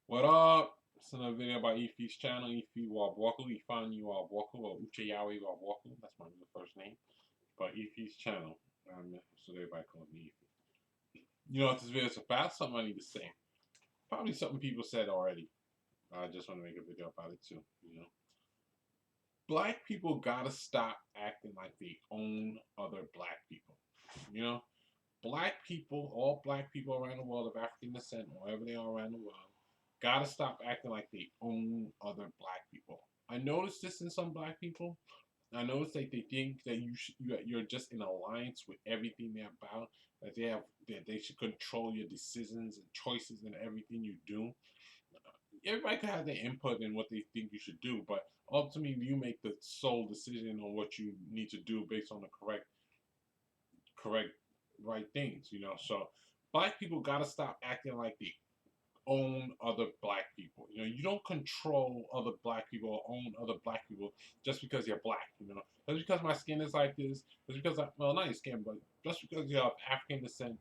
What up? It's another video about Ify's channel, Ify Wabwaku, Ifan Wabwaku, or Ucheyawe Wabwaku. That's my real first name. But Ify's channel. So everybody calls me Ify. You know what this video is about? Something I need to say. Probably something people said already. I just want to make a video about it too. Black people gotta stop acting like they own other black people. You know, black people, all black people around the world of African descent, wherever they are around the world, gotta stop acting like they own other black people. I noticed this in some black people. I noticed that they think that you're just in alliance with everything they're about. That they should control your decisions and choices and everything you do. Everybody can have their input in what they think you should do, but ultimately you make the sole decision on what you need to do based on the correct right things. So black people gotta stop acting like they own other black people. You don't control other black people or own other black people just because you're black. Just because my skin is like this, just because well, not your skin, but just because you're of African descent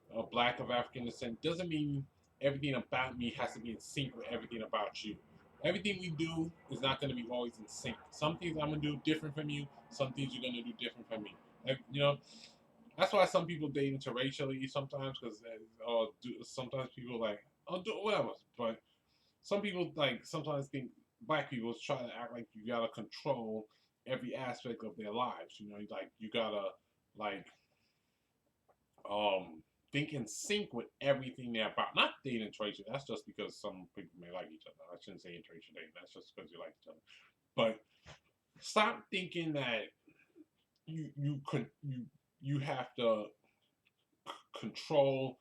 or black of African descent doesn't mean everything about me has to be in sync with everything about you. Everything we do is not going to be always in sync. Some things I'm going to do different from you. Some things you're going to do different from me. That's why some people date interracially sometimes, because sometimes people like, oh, do whatever. But some people like sometimes think black people try to act like you gotta control every aspect of their lives. Like you gotta like um think in sync with everything they're about. Not dating interracial. That's just because some people may like each other. I shouldn't say interracial dating. That's just because you like each other. But stop thinking that you have to control,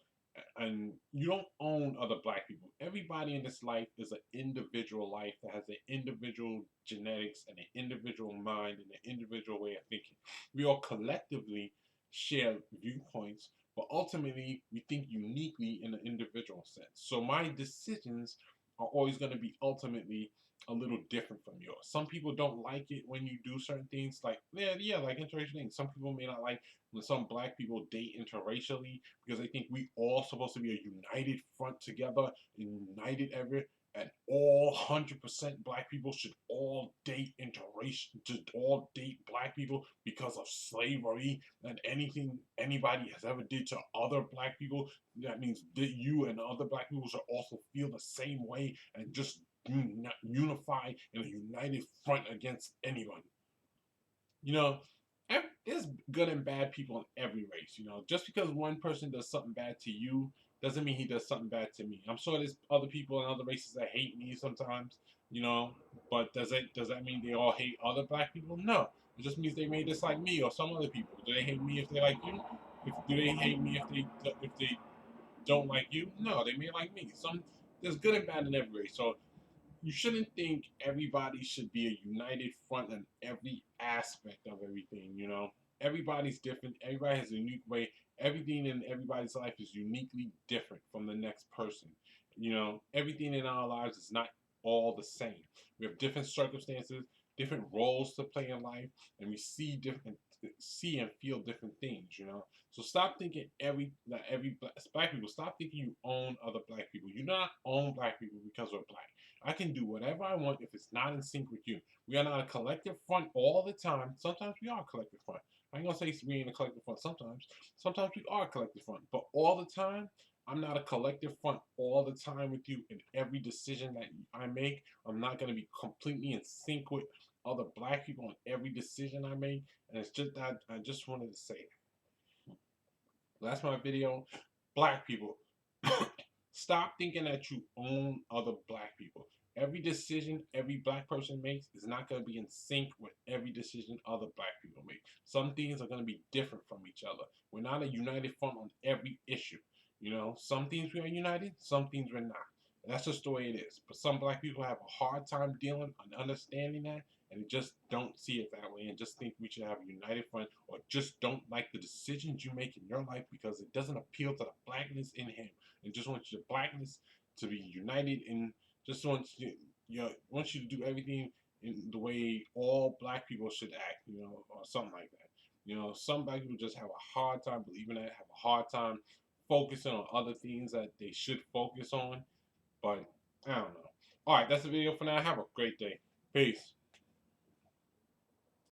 and you don't own other black people. Everybody in this life is an individual life that has an individual genetics and an individual mind and an individual way of thinking. We all collectively share viewpoints, but ultimately we think uniquely in an individual sense. So my decisions are always going to be ultimately a little different from yours. Some people don't like it when you do certain things, like like interracial things. Some people may not like when some black people date interracially because they think we all supposed to be a united front together, united ever, and all 100% black people should all date interracial, just all date black people because of slavery and anything anybody has ever did to other black people. That means that you and other black people should also feel the same way and just unify in a united front against anyone. You know, there's good and bad people in every race. Just because one person does something bad to you doesn't mean he does something bad to me. I'm sure there's other people in other races that hate me sometimes. But does that mean they all hate other black people? No. It just means they may dislike me or some other people. Do they hate me if they like you? Do they hate me if they don't like you? No, they may like me. There's good and bad in every race. So you shouldn't think everybody should be a united front in every aspect of everything. Everybody's different. Everybody has a unique way. Everything in everybody's life is uniquely different from the next person. Everything in our lives is not all the same. We have different circumstances, different roles to play in life, and we see and feel different things. So stop thinking every black people. Stop thinking you own other black people. You do not own black people because we're black. I can do whatever I want if it's not in sync with you. We are not a collective front all the time. Sometimes we are a collective front. I ain't gonna say we ain't a collective front sometimes. Sometimes we are a collective front. But all the time, I'm not a collective front all the time with you in every decision that I make. I'm not gonna be completely in sync with other black people in every decision I make. And it's just that I just wanted to say that. That's my video. Black people. Stop thinking that you own other black people. Every decision every black person makes is not going to be in sync with every decision other black people make. Some things are going to be different from each other. We're not a united front on every issue. Some things we are united, some things we're not. That's just the way it is. But some black people have a hard time dealing and understanding that, and just don't see it that way, and just think we should have a united front, or just don't like the decisions you make in your life because it doesn't appeal to the blackness in him, and just wants your blackness to be united, and just wants you to do everything in the way all black people should act, or something like that. Some black people just have a hard time believing that, have a hard time focusing on other things that they should focus on. But I don't know. All right, that's the video for now. Have a great day. Peace.